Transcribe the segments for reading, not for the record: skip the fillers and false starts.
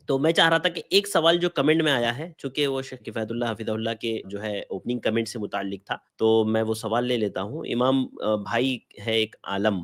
تو میں چاہ رہا تھا کہ ایک سوال جو کمنٹ میں آیا ہے، چونکہ وہ شیخ کفایت اللہ حفظہ اللہ کے جو ہے اوپننگ کمنٹ سے متعلق تھا، تو میں وہ سوال لے لیتا ہوں۔ امام بھائی ہے ایک عالم،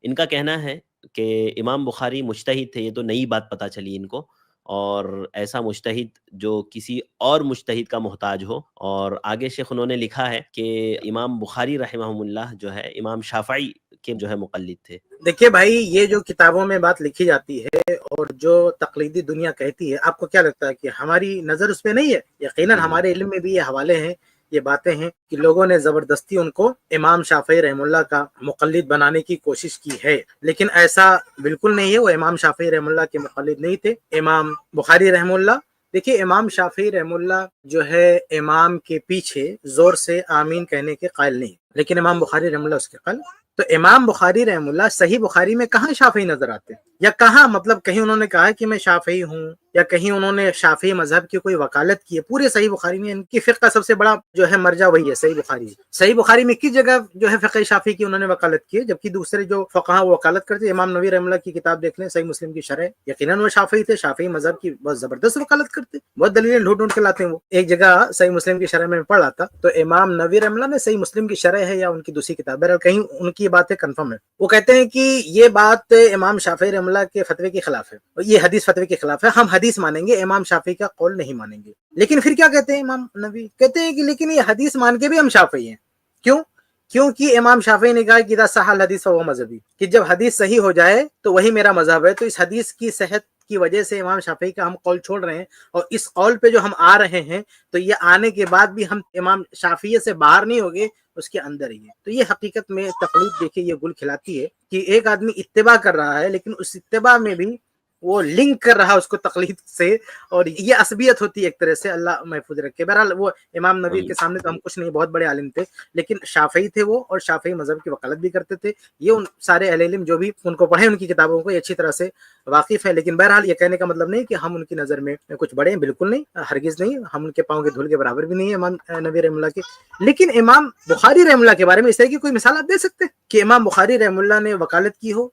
ان کا کہنا ہے کہ امام بخاری مجتہد تھے، یہ تو نئی بات پتہ چلی ان کو، اور ایسا مجتہد جو کسی اور مجتہد کا محتاج ہو۔ اور آگے شیخ انہوں نے لکھا ہے کہ امام بخاری رحمہم اللہ جو ہے امام شافعی کے جو ہے مقلد تھے۔ دیکھیے بھائی، یہ جو کتابوں میں بات لکھی جاتی ہے اور جو تقلیدی دنیا کہتی ہے، آپ کو کیا لگتا ہے کہ ہماری نظر اس پہ نہیں ہے؟ یقیناً ہمارے علم میں بھی یہ حوالے ہیں، یہ باتیں ہیں کہ لوگوں نے زبردستی ان کو امام شافعی رحم اللہ کا مقلد بنانے کی کوشش کی ہے، لیکن ایسا بالکل نہیں ہے۔ وہ امام شافعی رحم اللہ کے مقلد نہیں تھے۔ امام بخاری رحم اللہ، دیکھیے امام شافعی رحم اللہ جو ہے امام کے پیچھے زور سے آمین کہنے کے قائل نہیں، لیکن امام بخاری رحم اللہ اس کے قائل۔ تو امام بخاری رحم اللہ صحیح بخاری میں کہاں شافعی نظر آتے ہیں؟ یا کہاں مطلب کہیں انہوں نے کہا کہ میں شافعی ہوں، یا کہیں انہوں نے شافعی مذہب کی کوئی وکالت کی ہے؟ پورے صحیح بخاری میں ان کی فقہ کا سب سے بڑا جو ہے مرجع وہی ہے، صحیح بخاری۔ صحیح بخاری میں کس جگہ جو ہے فقہ شافعی کی انہوں نے وکالت کی ہے؟ جبکہ دوسرے جو فقہاء وہ وکالت کرتے ہیں۔ امام نووی رحم اللہ کی کتاب دیکھ لیں، صحیح مسلم کی شرح، یقیناً وہ شافعی تھے، شافعی مذہب کی بہت زبردست وکالت کرتے، بہت دلیلیں ڈھونڈ ڈھونڈ کے لاتے ہیں۔ وہ ایک جگہ صحیح مسلم کی شرح میں پڑھ رہا تھا، تو امام نووی رحم اللہ نے صحیح مسلم کی شرح ہے یا ان کی دوسری کتاب ہے، کہیں ان کی باتیں کنفرم ہے، وہ کہتے ہیں کہ یہ بات امام شافعی رحم اللہ کے فتوے کے خلاف ہے، یہ حدیث فتوے کے خلاف ہے، ہم حدیث مانیں گے، امام شافعی کا قول نہیں مانیں گے۔ لیکن پھر کیا کہتے ہیں امام نووی؟ کہتے ہیں کہ لیکن یہ حدیث مان کے بھی ہم شافعی ہیں۔ کیوں؟ کیونکہ امام شافعی نے کہا کہ اذا صح الحدیث فهو مذہبی، کہ جب حدیث صحیح ہو جائے تو وہی میرا مذہب ہے۔ تو اس حدیث کی صحت کی وجہ سے امام شافعی کا ہم قول چھوڑ رہے ہیں، اور اس قول پہ جو ہم آ رہے ہیں تو یہ آنے کے بعد بھی ہم امام شافعی سے باہر نہیں ہوگے، اس کے اندر ہی ہے۔ تو یہ حقیقت میں تقلید دیکھیں یہ گل کھلاتی ہے کہ ایک آدمی اتباع کر رہا ہے، لیکن اس اتباع میں بھی وہ لنک کر رہا اس کو تقلید سے، اور یہ عصبیت ہوتی ہے ایک طرح سے، اللہ محفوظ رکھے۔ بہرحال وہ امام نووی کے سامنے تو ہم کچھ نہیں، بہت بڑے عالم تھے، لیکن شافعی تھے وہ، اور شافعی مذہب کی وکالت بھی کرتے تھے۔ یہ ان سارے اہل علم جو بھی ان کو پڑھے، ان کی کتابوں کو اچھی طرح سے واقف ہے۔ لیکن بہرحال یہ کہنے کا مطلب نہیں کہ ہم ان کی نظر میں کچھ بڑے ہیں، بالکل نہیں، ہرگز نہیں، ہم ان کے پاؤں کے دھول کے برابر بھی نہیں ہیں امام نووی رحم اللہ کے۔ لیکن امام بخاری رحم اللہ کے بارے میں اس طرح کی کوئی مثال آپ دے سکتے ہیں کہ امام بخاری رحم اللہ نے وکالت کی ہو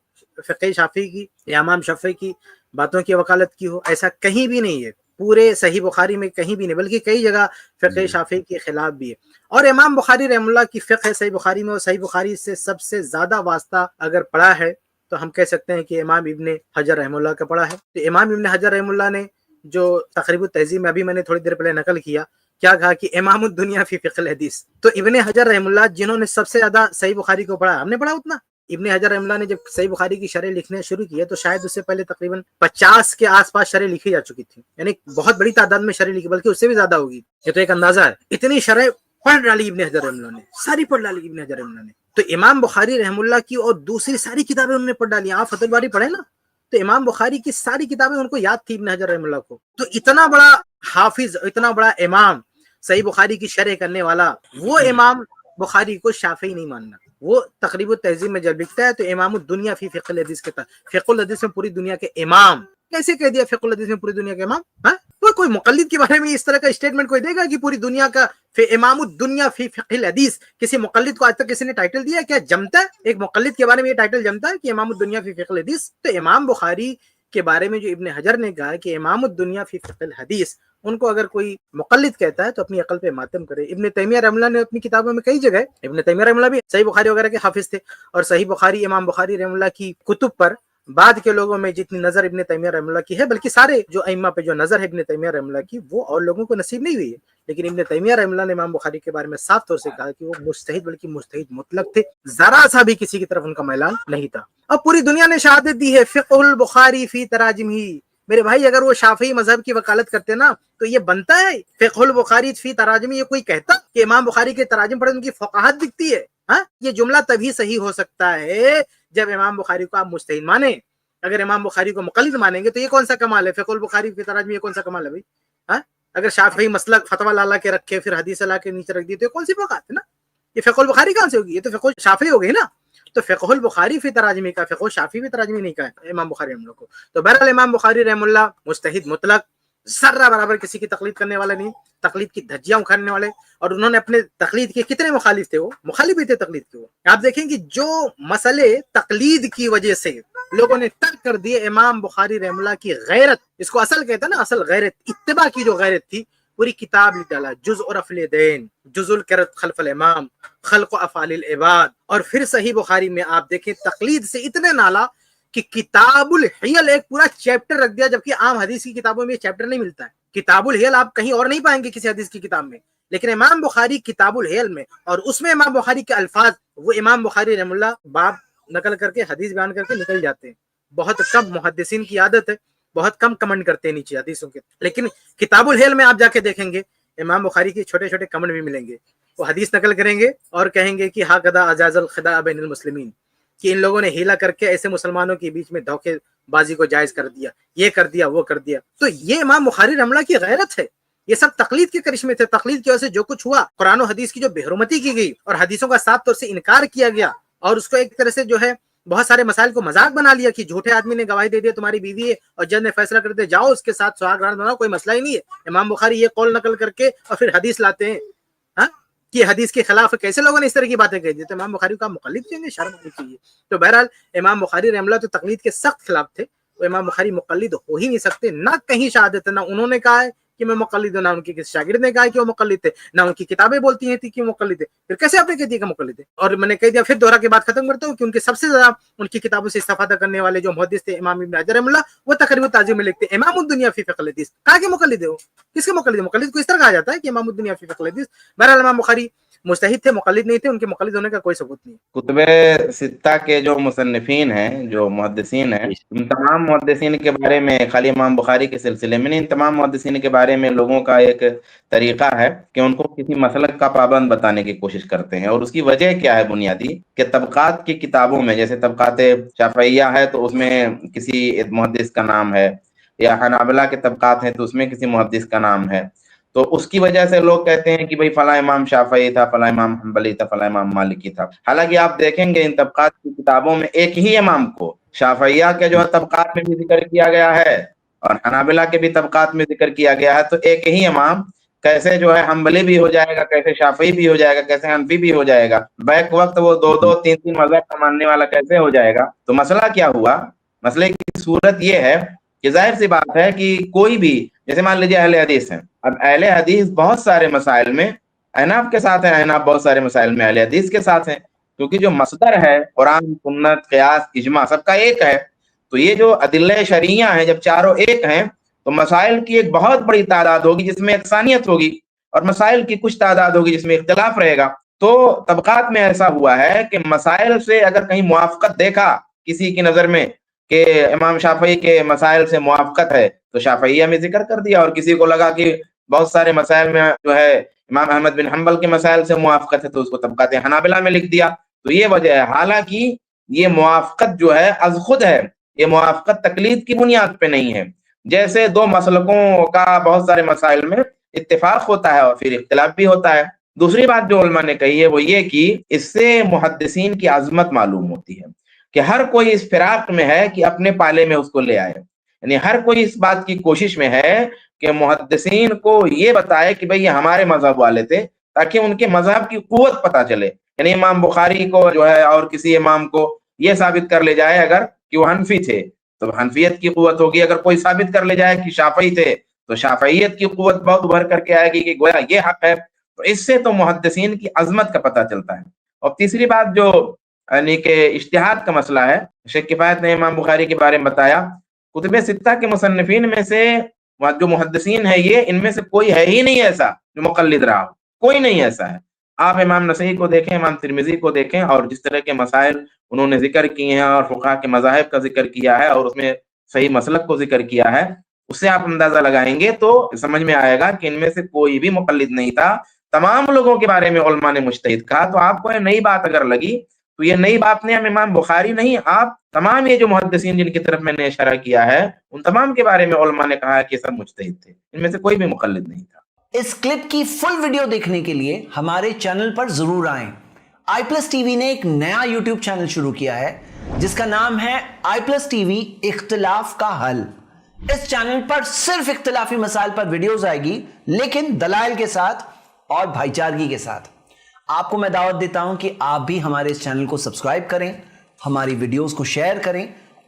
فقہ شافعی کی یا امام شافعی کی باتوں کی وکالت کی ہو؟ ایسا کہیں بھی نہیں ہے، پورے صحیح بخاری میں کہیں بھی نہیں، بلکہ کئی جگہ فقہ شافعی کے خلاف بھی ہے۔ اور امام بخاری رحم اللہ کی فقہ صحیح بخاری میں، اور صحیح بخاری سے سب سے زیادہ واسطہ اگر پڑھا ہے تو ہم کہہ سکتے ہیں کہ امام ابن حجر رحم اللہ کا پڑھا ہے۔ تو امام ابن حجر رحم اللہ نے جو تقریب التہذیب میں ابھی میں نے تھوڑی دیر پہلے نقل کیا، کیا کہا کہ امام الدنیا فی فقہ الحدیث۔ تو ابن حجر رحم اللہ جنہوں نے سب سے زیادہ صحیح بخاری کو پڑھا، ہم نے پڑھا اتنا؟ ابن حجر رحم اللہ نے جب صحیح بخاری کی شرح لکھنے شروع کی ہے تو شاید اس سے پہلے تقریباً 50 کے آس پاس شرح لکھی جا چکی تھی، یعنی بہت بڑی تعداد میں شرح لکھی، بلکہ اس سے بھی زیادہ ہوگی، یہ تو ایک اندازہ ہے۔ اتنی شرح پڑھ ڈالی ابن حجر رحم اللہ نے، ساری پڑھ ڈالی ابن حجر رحم اللہ نے۔ تو امام بخاری رحم اللہ کی اور دوسری ساری کتابیں انہوں نے پڑھ ڈالی۔ آپ فتح الباری پڑھیں نا، تو امام بخاری کی ساری کتابیں ان کو یاد تھی ابن حجر رحم اللہ کو۔ تو اتنا بڑا حافظ، اتنا بڑا امام، صحیح بخاری کی شرح کرنے والا، وہ امام بخاری کو شافعی نہیں ماننا۔ وہ تقریب التہذیب میں جب لکھتا ہے تو امام الدنیا فی فقہ الحدیث کے تحت، فقہ الحدیث میں پوری دنیا کے امام، کیسے کہہ دیا فقہ الحدیث میں پوری دنیا کے امام؟ کوئی مقلد کے بارے میں اس طرح کا اسٹیٹمنٹ کوئی دے گا کہ پوری دنیا کا امام الدنیا فی فقہ الحدیث؟ کسی مقلد کو آج تک کسی نے ٹائٹل دیا ہے؟ کیا جمتا ہے ایک مقلد کے بارے میں یہ ٹائٹل جمتا ہے کہ امام الدنیا فی فقہ الحدیث؟ تو امام بخاری کے بارے میں جو ابن حجر نے کہا کہ امام الدنیا فی فقہ الحدیث، ان کو اگر کوئی مقلد کہتا ہے تو اپنی عقل پہ ماتم کرے۔ ابن تیمیہ رحمہ اللہ نے اپنی کتابوں میں کئی جگہ، ابن تیمیہ رحمہ اللہ بھی صحیح بخاری وغیرہ کے حافظ تھے، اور صحیح بخاری امام بخاری رحمہ اللہ کی کتب پر بعد کے لوگوں میں جتنی نظر ابن تیمیہ رحمہ اللہ کی ہے، بلکہ سارے جو ائمہ پہ جو نظر ہے ابن تیمیہ رحمہ اللہ کی، وہ اور لوگوں کو نصیب نہیں ہوئی ہے۔ لیکن ابن تیمیہ رحمہ اللہ نے امام بخاری کے بارے میں صاف طور سے کہا کہ وہ مجتہد، بلکہ مجتہد مطلق تھے، ذرا سا بھی کسی کی طرف ان کا میلان نہیں تھا۔ اب پوری دنیا نے شہادت دی ہے فقہ البخاری فی تراجمہ۔ میرے بھائی، اگر وہ شافعی مذہب کی وکالت کرتے نا تو یہ بنتا ہے فقہ البخاری فی تراجم، یہ کوئی کہتا کہ امام بخاری کے تراجم پڑھے ان کی فقاہت دکھتی ہے؟ یہ جملہ تبھی صحیح ہو سکتا ہے جب امام بخاری کو آپ مجتہد مانیں۔ اگر امام بخاری کو مقلد مانیں گے تو یہ کون سا کمال ہے؟ فقہ البخاری فی تراجم یہ کون سا کمال ہے بھائی؟ اگر شافعی مسلک فتویٰ لا کے رکھے پھر حدیث لا کے نیچے رکھ دی تو یہ کون سی فقاہت ہے نا؟ یہ فقہ البخاری کہاں سے ہوگی؟ یہ تو فقہ شافعی ہو گئی نا۔ تو فقہ البخاری فی تراجمی کا، فقہ شافعی فی تراجمی نہیں کہا ہے امام بخاری رحمہ اللہ کو۔ تو بہرحال امام بخاری رحمہ اللہ مجتہد مطلق، ذرہ برابر کسی کی تقلید کرنے والے نہیں، تقلید کی دھجیاں اکھاڑنے والے۔ اور انہوں نے اپنے تقلید کے کتنے مخالف تھے؟ وہ مخالف بھی تھے تقلید کے۔ وہ آپ دیکھیں کہ جو مسئلے تقلید کی وجہ سے لوگوں نے ترک کر دیے امام بخاری رحمہ اللہ کی غیرت، اس کو اصل کہتے ہیں نا، اصل غیرت، اتباع کی جو غیرت تھی، پوری کتاب لکھ ڈالا، جز اور افل دین، جز القرت خلف الامام، خلق و افعال العباد. اور پھر صحیح بخاری میں آپ دیکھیں تقلید سے اتنے نالا کہ کتاب الحیل ایک پورا چیپٹر رکھ دیا، جبکہ عام حدیث کی کتابوں میں چیپٹر نہیں ملتا ہے. کتاب الحیل آپ کہیں اور نہیں پائیں گے کسی حدیث کی کتاب میں، لیکن امام بخاری کتاب الحیل میں، اور اس میں امام بخاری کے الفاظ، وہ امام بخاری رحمہ اللہ باب نقل کر کے حدیث بیان کر کے نکل جاتے ہیں. بہت کم محدثین کی عادت ہے، بہت کم کمنٹ کرتے ہیں نیچے حدیثوں کے، لیکن کتاب الحیل میں آپ جا کے دیکھیں گے امام بخاری کے چھوٹے چھوٹے کمنٹ بھی ملیں گے. وہ حدیث نقل کریں گے اور کہیں گے کہ ہاکذا اجاز الخداع بین المسلمین، کہ ان لوگوں نے ہیلا کر کے ایسے مسلمانوں کے بیچ میں دھوکے بازی کو جائز کر دیا، یہ کر دیا، وہ کر دیا. تو یہ امام بخاری رحمہ اللہ کی غیرت ہے. یہ سب تقلید کے کرشمے تھے. تقلید کی وجہ سے جو کچھ ہوا، قرآن و حدیث کی جو بے حرمتی کی گئی اور حدیثوں کا صاف طور سے انکار کیا گیا، اور اس کو ایک طرح سے جو ہے بہت سارے مسائل کو مذاق بنا لیا کہ جھوٹے آدمی نے گواہی دے دیا تمہاری بیوی ہے اور جج نے فیصلہ کر دیا جاؤ اس کے ساتھ سہاگ رات بناؤ، کوئی مسئلہ ہی نہیں ہے. امام بخاری یہ قول نقل کر کے اور پھر حدیث لاتے ہیں کہ حدیث کے خلاف کیسے لوگوں نے اس طرح کی باتیں کہی دی. تو امام بخاری کا مقلد کہیں گے، شرم ہونی چاہیے. تو بہرحال امام بخاری رحمہ اللہ تو تقلید کے سخت خلاف تھے. وہ امام بخاری مقلد ہو ہی نہیں سکتے، نہ کہیں شہادت ہے، نہ انہوں نے کہا ہے کہ میں مقلد ہوں، نہ ان کے کسی شاگرد نے کہا ہے کہ وہ مقلد تھے، نہ ان کی کتابیں بولتی ہیں کہ وہ مقلد ہے. پھر کیسے آپ نے کہہ دیا کہ مقلد ہے؟ اور میں نے کہہ دیا، پھر دوہرا کے بعد ختم کرتا ہوں کہ ان کے سب سے زیادہ ان کی کتابوں سے استفادہ کرنے والے جو محدث تھے امام ابن حجر رحمہ اللہ، وہ تقریب التعظیم میں لکھتے امام الدنیا فی فقہ الحدیث. کہا کہ مقلد ہے وہ، کس کے مقلد ہے؟ مقلد کو اس طرح کہا جاتا ہے کہ امام الدنیا فی فقہ الحدیث. بہرحال امام بخاری مجتہد تھے، مقلد نہیں تھے، ان کے مقلد ہونے کا کوئی ثبوت نہیں. کتب ستہ کے جو مصنفین ہیں، جو محدثین ہیں، ان تمام محدثین کے بارے میں، خالی امام بخاری کے سلسلے میں نہیں، ان تمام محدثین کے بارے میں لوگوں کا ایک طریقہ ہے کہ ان کو کسی مسلک کا پابند بتانے کی کوشش کرتے ہیں. اور اس کی وجہ کیا ہے بنیادی، کہ طبقات کی کتابوں میں، جیسے طبقات شافعیہ ہے تو اس میں کسی محدث کا نام ہے، یا حنابلہ کے طبقات ہیں تو اس میں کسی محدث کا نام ہے، تو اس کی وجہ سے لوگ کہتے ہیں کہ بھئی فلاں امام شافعی تھا، فلاں امام حنبلی تھا، فلاں امام مالکی تھا. حالانکہ آپ دیکھیں گے ان طبقات کی کتابوں میں ایک ہی امام کو شافعیہ کے جو ہے طبقات میں بھی ذکر کیا گیا ہے اور حنابلہ کے بھی طبقات میں ذکر کیا گیا ہے. تو ایک ہی امام کیسے جو ہے حنبلی بھی ہو جائے گا، کیسے شافعی بھی ہو جائے گا، کیسے حنفی بھی ہو جائے گا، بیک وقت وہ دو دو تین تین مذہب کا ماننے والا کیسے ہو جائے گا؟ تو مسئلہ کیا ہوا؟ مسئلے کی صورت یہ ہے کہ ظاہر سی بات ہے کہ کوئی بھی، جیسے مان لیجیے اہل حدیث ہیں، اب اہل حدیث بہت سارے مسائل میں احناف کے ساتھ ہیں، احناف بہت سارے مسائل میں اہل حدیث کے ساتھ ہیں، کیونکہ جو مصدر ہے قرآن، سنت، قیاس، اجماع سب کا ایک ہے. تو یہ جو ادلہ شرعیہ ہیں جب چاروں ایک ہیں تو مسائل کی ایک بہت بڑی تعداد ہوگی جس میں یکسانیت ہوگی، اور مسائل کی کچھ تعداد ہوگی جس میں اختلاف رہے گا. تو طبقات میں ایسا ہوا ہے کہ مسائل سے اگر کہیں موافقت دیکھا کسی کی نظر میں کہ امام شافعی کے مسائل سے موافقت ہے تو شافعیہ میں ذکر کر دیا، اور کسی کو لگا کہ بہت سارے مسائل میں جو ہے امام احمد بن حنبل کے مسائل سے موافقت ہے تو اس کو طبقات حنابلہ میں لکھ دیا. تو یہ وجہ ہے. حالانکہ یہ موافقت جو ہے از خود ہے، یہ موافقت تقلید کی بنیاد پہ نہیں ہے. جیسے دو مسلکوں کا بہت سارے مسائل میں اتفاق ہوتا ہے اور پھر اختلاف بھی ہوتا ہے. دوسری بات جو علماء نے کہی ہے وہ یہ کہ اس سے محدثین کی عظمت معلوم ہوتی ہے کہ ہر کوئی اس فراق میں ہے کہ اپنے پالے میں اس کو لے آئے. یعنی ہر کوئی اس بات کی کوشش میں ہے کہ محدثین کو یہ بتائے کہ بھئی یہ ہمارے مذہب والے تھے، تاکہ ان کے مذہب کی قوت پتہ چلے. یعنی امام بخاری کو جو ہے اور کسی امام کو یہ ثابت کر لے جائے اگر کہ وہ حنفی تھے تو حنفیت کی قوت ہوگی، اگر کوئی ثابت کر لے جائے کہ شافعی تھے تو شافعیت کی قوت بہت ابھر کر کے آئے گی کہ گویا یہ حق ہے. تو اس سے تو محدثین کی عظمت کا پتہ چلتا ہے. اور تیسری بات جو یعنی کہ اجتہاد کا مسئلہ ہے، شیخ کفایت نے امام بخاری کے بارے میں بتایا، کتب ستہ کے مصنفین میں سے جو محدثین ہیں یہ ان میں سے کوئی ہے ہی نہیں ایسا جو مقلد رہا ہو، کوئی نہیں ایسا ہے. آپ امام نسائی کو دیکھیں، امام ترمذی کو دیکھیں، اور جس طرح کے مسائل انہوں نے ذکر کیے ہیں اور فقہا کے مذاہب کا ذکر کیا ہے اور اس میں صحیح مسلک کو ذکر کیا ہے، اس سے آپ اندازہ لگائیں گے تو سمجھ میں آئے گا کہ ان میں سے کوئی بھی مقلد نہیں تھا. تمام لوگوں کے بارے میں علماء نے مجتہد کہا. تو آپ کو یہ نئی بات اگر لگی تو یہ نئی بات نے ہم امام بخاری نہیں، آپ تمام یہ جو محدثین جن کی طرف میں نے اشارہ کیا ہے ان تمام کے بارے میں علماء نے کہا کہ سب مجتہد تھے، ان میں سے کوئی بھی مقلد نہیں تھا. اس کلپ کی فل ویڈیو دیکھنے کے لیے ہمارے چینل پر ضرور آئیں. آئی پلس ٹی وی نے ایک نیا یوٹیوب چینل شروع کیا ہے جس کا نام ہے آئی پلس ٹی وی اختلاف کا حل. اس چینل پر صرف اختلافی مسائل پر ویڈیوز آئے گی، لیکن دلائل کے ساتھ اور بھائی چارگی کے ساتھ. آپ کو میں دعوت دیتا ہوں کہ آپ بھی ہمارے اس چینل کو سبسکرائب کریں، ہماری ویڈیوز کو شیئر کریں